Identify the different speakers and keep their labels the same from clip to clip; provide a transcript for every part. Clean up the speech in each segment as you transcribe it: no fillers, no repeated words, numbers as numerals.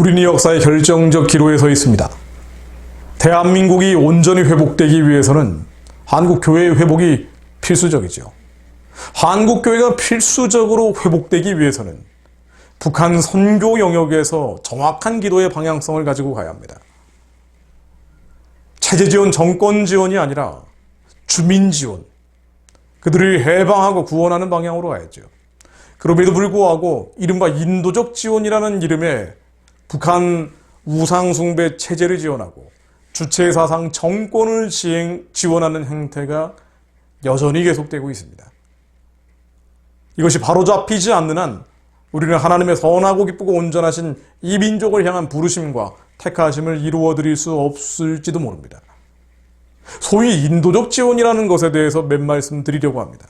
Speaker 1: 우리는 역사의 결정적 기로에 서 있습니다. 대한민국이 온전히 회복되기 위해서는 한국교회의 회복이 필수적이죠. 한국교회가 필수적으로 회복되기 위해서는 북한 선교 영역에서 정확한 기도의 방향성을 가지고 가야 합니다. 체제 지원, 정권 지원이 아니라 주민 지원, 그들을 해방하고 구원하는 방향으로 가야죠. 그럼에도 불구하고 이른바 인도적 지원이라는 이름의 북한 우상숭배 체제를 지원하고 주체사상 정권을 지원하는 행태가 여전히 계속되고 있습니다. 이것이 바로잡히지 않는 한 우리는 하나님의 선하고 기쁘고 온전하신 이 민족을 향한 부르심과 택하심을 이루어드릴 수 없을지도 모릅니다. 소위 인도적 지원이라는 것에 대해서 몇 말씀 드리려고 합니다.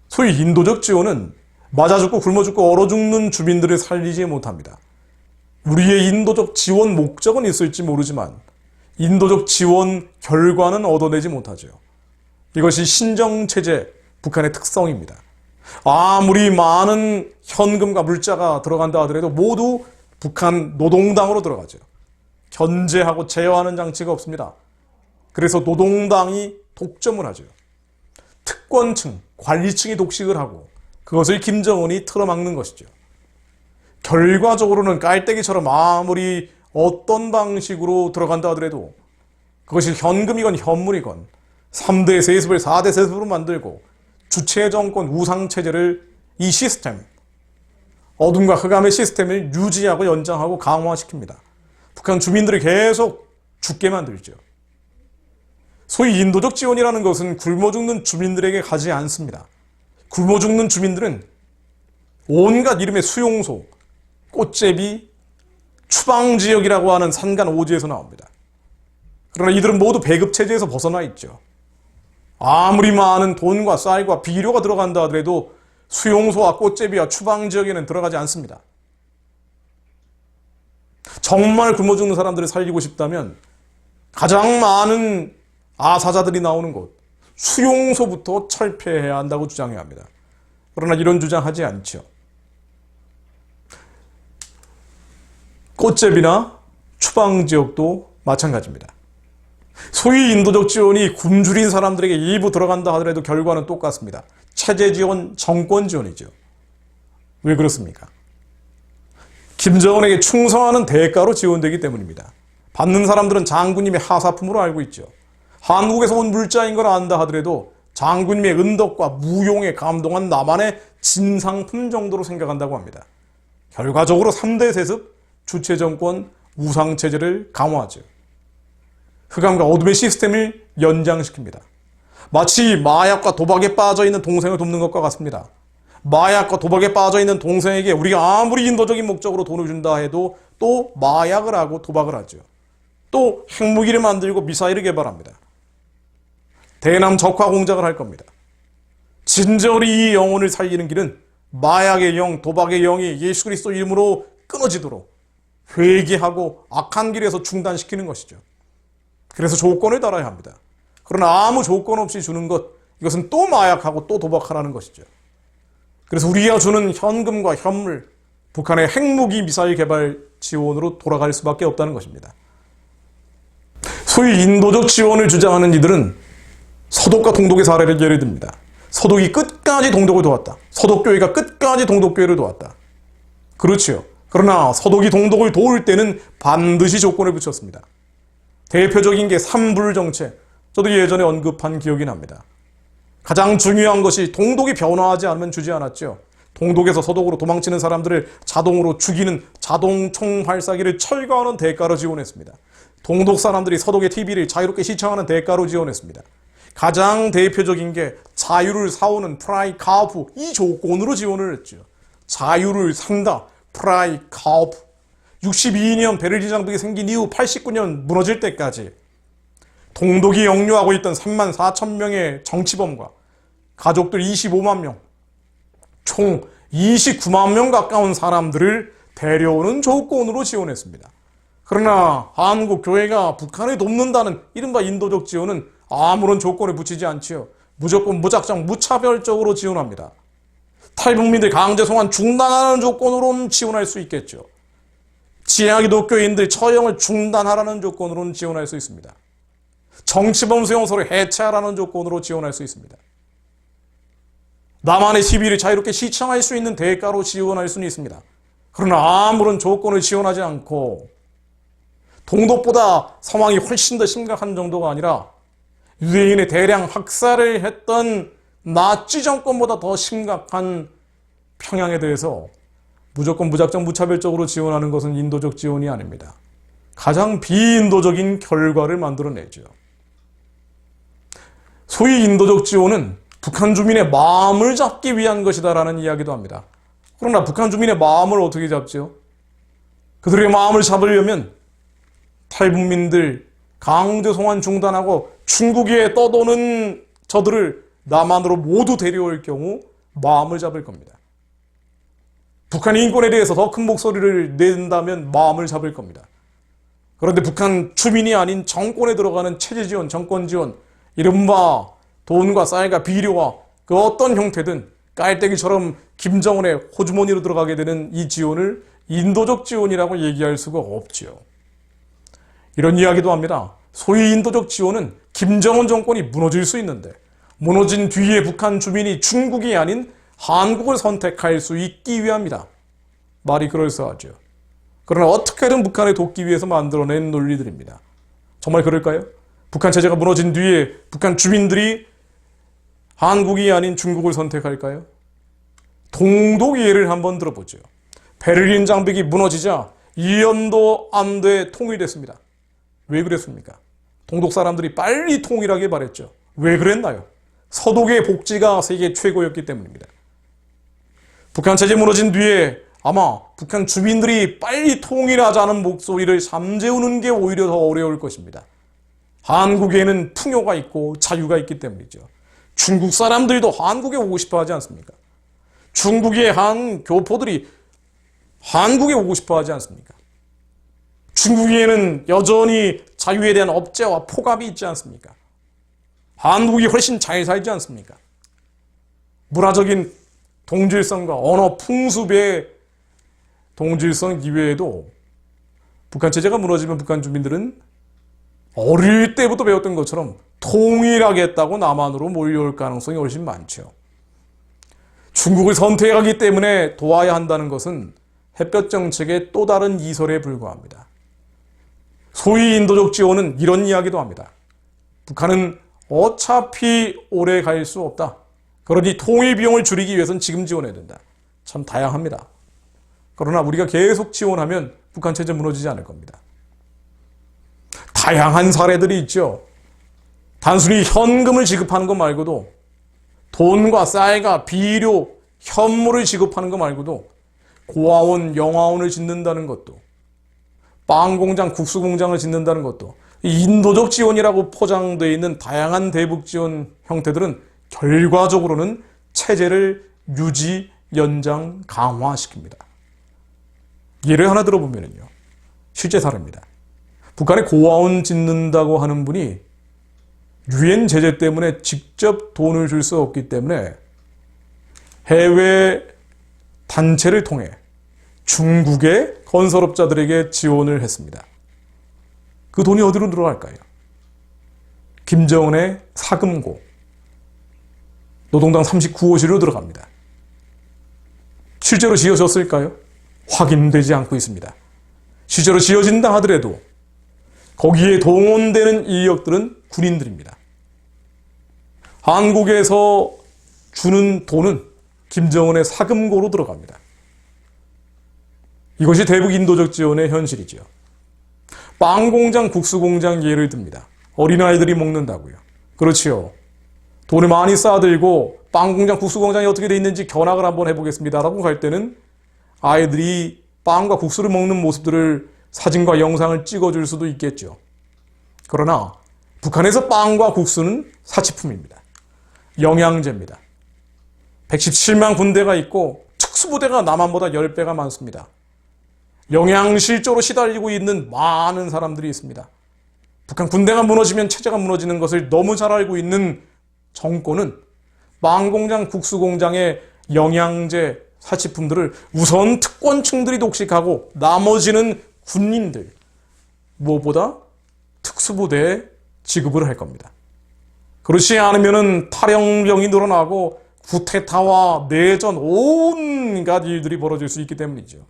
Speaker 1: 소위 인도적 지원은 맞아 죽고 굶어 죽고 얼어 죽는 주민들을 살리지 못합니다. 우리의 인도적 지원 목적은 있을지 모르지만 인도적 지원 결과는 얻어내지 못하죠. 이것이 신정체제 북한의 특성입니다. 아무리 많은 현금과 물자가 들어간다 하더라도 모두 북한 노동당으로 들어가죠. 견제하고 제어하는 장치가 없습니다. 그래서 노동당이 독점을 하죠. 특권층, 관리층이 독식을 하고 그것을 김정은이 틀어막는 것이죠. 결과적으로는 깔때기처럼 아무리 어떤 방식으로 들어간다 하더라도 그것이 현금이건 현물이건 3대 세습을 4대 세습으로 만들고 주체정권 우상체제를 이 시스템, 어둠과 흑암의 시스템을 유지하고 연장하고 강화시킵니다. 북한 주민들을 계속 죽게 만들죠. 소위 인도적 지원이라는 것은 굶어 죽는 주민들에게 가지 않습니다. 굶어 죽는 주민들은 온갖 이름의 수용소, 꽃제비, 추방지역이라고 하는 산간 오지에서 나옵니다. 그러나 이들은 모두 배급체제에서 벗어나 있죠. 아무리 많은 돈과 쌀과 비료가 들어간다 하더라도 수용소와 꽃제비와 추방지역에는 들어가지 않습니다. 정말 굶어 죽는 사람들을 살리고 싶다면 가장 많은 아사자들이 나오는 곳, 수용소부터 철폐해야 한다고 주장해야 합니다. 그러나 이런 주장하지 않죠. 꽃제비나 추방지역도 마찬가지입니다. 소위 인도적 지원이 굶주린 사람들에게 일부 들어간다 하더라도 결과는 똑같습니다. 체제 지원, 정권 지원이죠. 왜 그렇습니까? 김정은에게 충성하는 대가로 지원되기 때문입니다. 받는 사람들은 장군님의 하사품으로 알고 있죠. 한국에서 온 물자인 걸 안다 하더라도 장군님의 은덕과 무용에 감동한 나만의 진상품 정도로 생각한다고 합니다. 결과적으로 3대 세습, 주체정권, 우상체제를 강화하죠. 흑암과 어둠의 시스템을 연장시킵니다. 마치 마약과 도박에 빠져있는 동생을 돕는 것과 같습니다. 마약과 도박에 빠져있는 동생에게 우리가 아무리 인도적인 목적으로 돈을 준다 해도 또 마약을 하고 도박을 하죠. 또 핵무기를 만들고 미사일을 개발합니다. 대남 적화 공작을 할 겁니다. 진정으로 이 영혼을 살리는 길은 마약의 영, 도박의 영이 예수 그리스도 이름으로 끊어지도록 회개하고 악한 길에서 중단시키는 것이죠. 그래서 조건을 달아야 합니다. 그러나 아무 조건 없이 주는 것, 이것은 또 마약하고 또 도박하라는 것이죠. 그래서 우리가 주는 현금과 현물, 북한의 핵무기 미사일 개발 지원으로 돌아갈 수밖에 없다는 것입니다. 소위 인도적 지원을 주장하는 이들은 서독과 동독의 사례를 예를 듭니다. 서독이 끝까지 동독을 도왔다. 서독교회가 끝까지 동독교회를 도왔다. 그렇지요. 그러나 서독이 동독을 도울 때는 반드시 조건을 붙였습니다. 대표적인 게 삼불정책. 저도 예전에 언급한 기억이 납니다. 가장 중요한 것이 동독이 변화하지 않으면 주지 않았죠. 동독에서 서독으로 도망치는 사람들을 자동으로 죽이는 자동총 발사기를 철거하는 대가로 지원했습니다. 동독 사람들이 서독의 TV를 자유롭게 시청하는 대가로 지원했습니다. 가장 대표적인 게 자유를 사오는 프라이카우프, 이 조건으로 지원을 했죠. 자유를 산다, 프라이카우프. 62년 베를린 장벽이 생긴 이후 89년 무너질 때까지 동독이 역류하고 있던 3만 4천 명의 정치범과 가족들 25만 명, 총 29만 명 가까운 사람들을 데려오는 조건으로 지원했습니다. 그러나 한국 교회가 북한을 돕는다는 이른바 인도적 지원은 아무런 조건을 붙이지 않지요. 무조건 무작정 무차별적으로 지원합니다. 탈북민들 강제 송환 중단하는 조건으로는 지원할 수 있겠죠. 기독교인들 처형을 중단하라는 조건으로는 지원할 수 있습니다. 정치범 수용소를 해체하라는 조건으로 지원할 수 있습니다. 남한의 시비를 자유롭게 시청할 수 있는 대가로 지원할 수는 있습니다. 그러나 아무런 조건을 지원하지 않고 동독보다 상황이 훨씬 더 심각한 정도가 아니라 유대인의 대량 학살을 했던 나치 정권보다 더 심각한 평양에 대해서 무조건 무작정 무차별적으로 지원하는 것은 인도적 지원이 아닙니다. 가장 비인도적인 결과를 만들어내죠. 소위 인도적 지원은 북한 주민의 마음을 잡기 위한 것이다라는 이야기도 합니다. 그러나 북한 주민의 마음을 어떻게 잡죠? 그들의 마음을 잡으려면 탈북민들 강제 송환 중단하고 중국에 떠도는 저들을 남한으로 모두 데려올 경우 마음을 잡을 겁니다. 북한 인권에 대해서 더 큰 목소리를 낸다면 마음을 잡을 겁니다. 그런데 북한 주민이 아닌 정권에 들어가는 체제 지원, 정권 지원, 이른바 돈과 쌀과 비료와 그 어떤 형태든 깔때기처럼 김정은의 호주머니로 들어가게 되는 이 지원을 인도적 지원이라고 얘기할 수가 없지요. 이런 이야기도 합니다. 소위 인도적 지원은 김정은 정권이 무너질 수 있는데 무너진 뒤에 북한 주민이 중국이 아닌 한국을 선택할 수 있기 위함이다. 말이 그럴싸하죠. 그러나 어떻게든 북한을 돕기 위해서 만들어낸 논리들입니다. 정말 그럴까요? 북한 체제가 무너진 뒤에 북한 주민들이 한국이 아닌 중국을 선택할까요? 동독 예를 한번 들어보죠. 베를린 장벽이 무너지자 이연도 안도에 통일됐습니다. 왜 그랬습니까? 동독 사람들이 빨리 통일하길 바랬죠. 왜 그랬나요? 서독의 복지가 세계 최고였기 때문입니다. 북한 체제 무너진 뒤에 아마 북한 주민들이 빨리 통일하자는 목소리를 잠재우는 게 오히려 더 어려울 것입니다. 한국에는 풍요가 있고 자유가 있기 때문이죠. 중국 사람들도 한국에 오고 싶어 하지 않습니까? 중국의 한 교포들이 한국에 오고 싶어 하지 않습니까? 중국에는 여전히 자유에 대한 억제와 포갑이 있지 않습니까? 한국이 훨씬 잘 살지 않습니까? 문화적인 동질성과 언어 풍습의 동질성 이외에도 북한 체제가 무너지면 북한 주민들은 어릴 때부터 배웠던 것처럼 통일하겠다고 남한으로 몰려올 가능성이 훨씬 많죠. 중국을 선택하기 때문에 도와야 한다는 것은 햇볕 정책의 또 다른 이설에 불과합니다. 소위 인도적 지원은 이런 이야기도 합니다. 북한은 어차피 오래 갈 수 없다. 그러니 통일 비용을 줄이기 위해서는 지금 지원해야 된다. 참 다양합니다. 그러나 우리가 계속 지원하면 북한 체제 무너지지 않을 겁니다. 다양한 사례들이 있죠. 단순히 현금을 지급하는 것 말고도 돈과 쌀과 비료, 현물을 지급하는 것 말고도 고아원, 영아원을 짓는다는 것도 빵공장, 국수공장을 짓는다는 것도 인도적 지원이라고 포장되어 있는 다양한 대북 지원 형태들은 결과적으로는 체제를 유지, 연장, 강화시킵니다. 예를 하나 들어보면요. 실제 사례입니다. 북한에 고아원 짓는다고 하는 분이 유엔 제재 때문에 직접 돈을 줄 수 없기 때문에 해외 단체를 통해 중국의 건설업자들에게 지원을 했습니다. 그 돈이 어디로 들어갈까요? 김정은의 사금고, 노동당 39호실로 들어갑니다. 실제로 지어졌을까요? 확인되지 않고 있습니다. 실제로 지어진다 하더라도 거기에 동원되는 인력들은 군인들입니다. 한국에서 주는 돈은 김정은의 사금고로 들어갑니다. 이것이 대북 인도적 지원의 현실이죠. 빵공장, 국수공장 예를 듭니다. 어린아이들이 먹는다고요. 그렇지요. 돈을 많이 쌓아들고 빵공장, 국수공장이 어떻게 돼 있는지 견학을 한번 해보겠습니다 라고 갈 때는 아이들이 빵과 국수를 먹는 모습들을 사진과 영상을 찍어줄 수도 있겠죠. 그러나 북한에서 빵과 국수는 사치품입니다. 영양제입니다. 117만 군대가 있고 특수부대가 남한보다 10배가 많습니다. 영양실조로 시달리고 있는 많은 사람들이 있습니다. 북한 군대가 무너지면 체제가 무너지는 것을 너무 잘 알고 있는 정권은 빵공장, 국수공장의 영양제, 사치품들을 우선 특권층들이 독식하고 나머지는 군인들, 무엇보다 특수부대에 지급을 할 겁니다. 그렇지 않으면 탈영병이 늘어나고 쿠데타와 내전 온갖 일들이 벌어질 수 있기 때문이죠.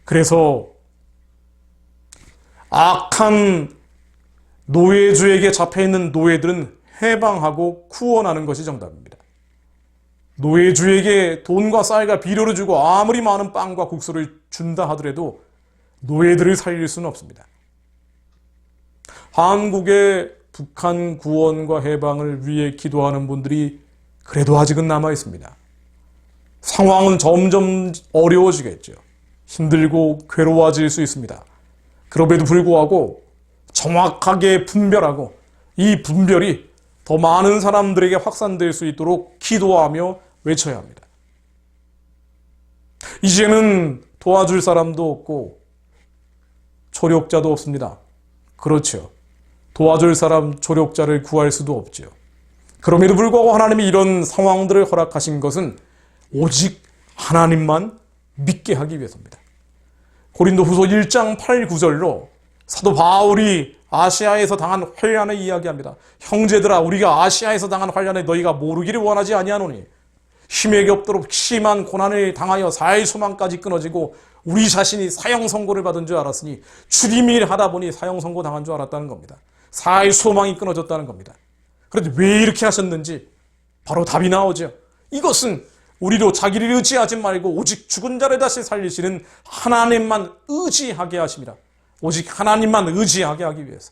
Speaker 1: 그래서 악한 노예주에게 잡혀있는 노예들은 해방하고 구원하는 것이 정답입니다. 노예주에게 돈과 쌀과 비료를 주고 아무리 많은 빵과 국수를 준다 하더라도 노예들을 살릴 수는 없습니다. 한국의 북한 구원과 해방을 위해 기도하는 분들이 그래도 아직은 남아 있습니다. 상황은 점점 어려워지겠죠. 힘들고 괴로워질 수 있습니다. 그럼에도 불구하고 정확하게 분별하고 이 분별이 더 많은 사람들에게 확산될 수 있도록 기도하며 외쳐야 합니다. 이제는 도와줄 사람도 없고 조력자도 없습니다. 그렇죠. 도와줄 사람, 조력자를 구할 수도 없죠. 그럼에도 불구하고 하나님이 이런 상황들을 허락하신 것은 오직 하나님만 믿게 하기 위해서입니다. 고린도후서 1장 8, 9절로 사도 바울이 아시아에서 당한 환난을 이야기합니다. 형제들아, 우리가 아시아에서 당한 환난을 너희가 모르기를 원하지 아니하노니 힘에게 없도록 심한 고난을 당하여 사의 소망까지 끊어지고 우리 자신이 사형 선고를 받은 줄 알았으니 주님이 하다 보니 사형 선고 당한 줄 알았다는 겁니다. 사의 소망이 끊어졌다는 겁니다. 그런데 왜 이렇게 하셨는지 바로 답이 나오죠. 이것은 우리도 자기를 의지하지 말고 오직 죽은 자를 다시 살리시는 하나님만 의지하게 하십니다. 오직 하나님만 의지하게 하기 위해서.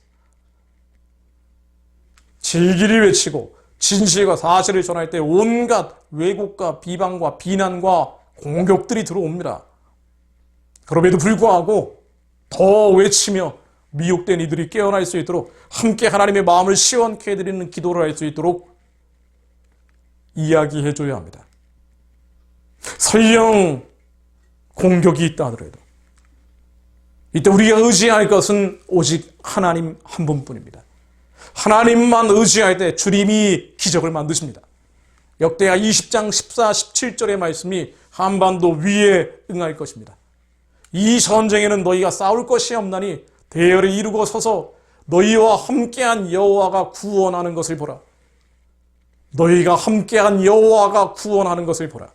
Speaker 1: 진리를 외치고 진실과 사실을 전할 때 온갖 왜곡과 비방과 비난과 공격들이 들어옵니다. 그럼에도 불구하고 더 외치며 미혹된 이들이 깨어날 수 있도록 함께 하나님의 마음을 시원케 해드리는 기도를 할 수 있도록 이야기해줘야 합니다. 설령 공격이 있다 하더라도 이때 우리가 의지할 것은 오직 하나님 한 분뿐입니다. 하나님만 의지할 때 주님이 기적을 만드십니다. 역대하 20장 14, 17절의 말씀이 한반도 위에 응할 것입니다. 이 전쟁에는 너희가 싸울 것이 없나니 대열을 이루고 서서 너희와 함께한 여호와가 구원하는 것을 보라. 너희가 함께한 여호와가 구원하는 것을 보라.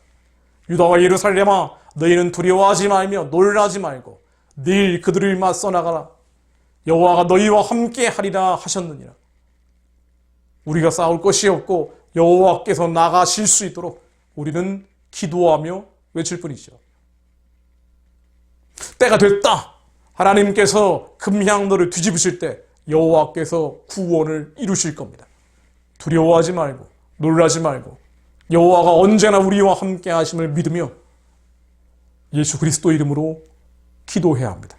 Speaker 1: 유다와 예루살렘아, 너희는 두려워하지 말며 놀라지 말고 늘 그들을 맞서 나가라. 여호와가 너희와 함께 하리라 하셨느니라. 우리가 싸울 것이 없고 여호와께서 나가실 수 있도록 우리는 기도하며 외칠 뿐이죠. 때가 됐다. 하나님께서 금향로를 뒤집으실 때 여호와께서 구원을 이루실 겁니다. 두려워하지 말고 놀라지 말고 여호와가 언제나 우리와 함께 하심을 믿으며 예수 그리스도 이름으로 기도해야 합니다.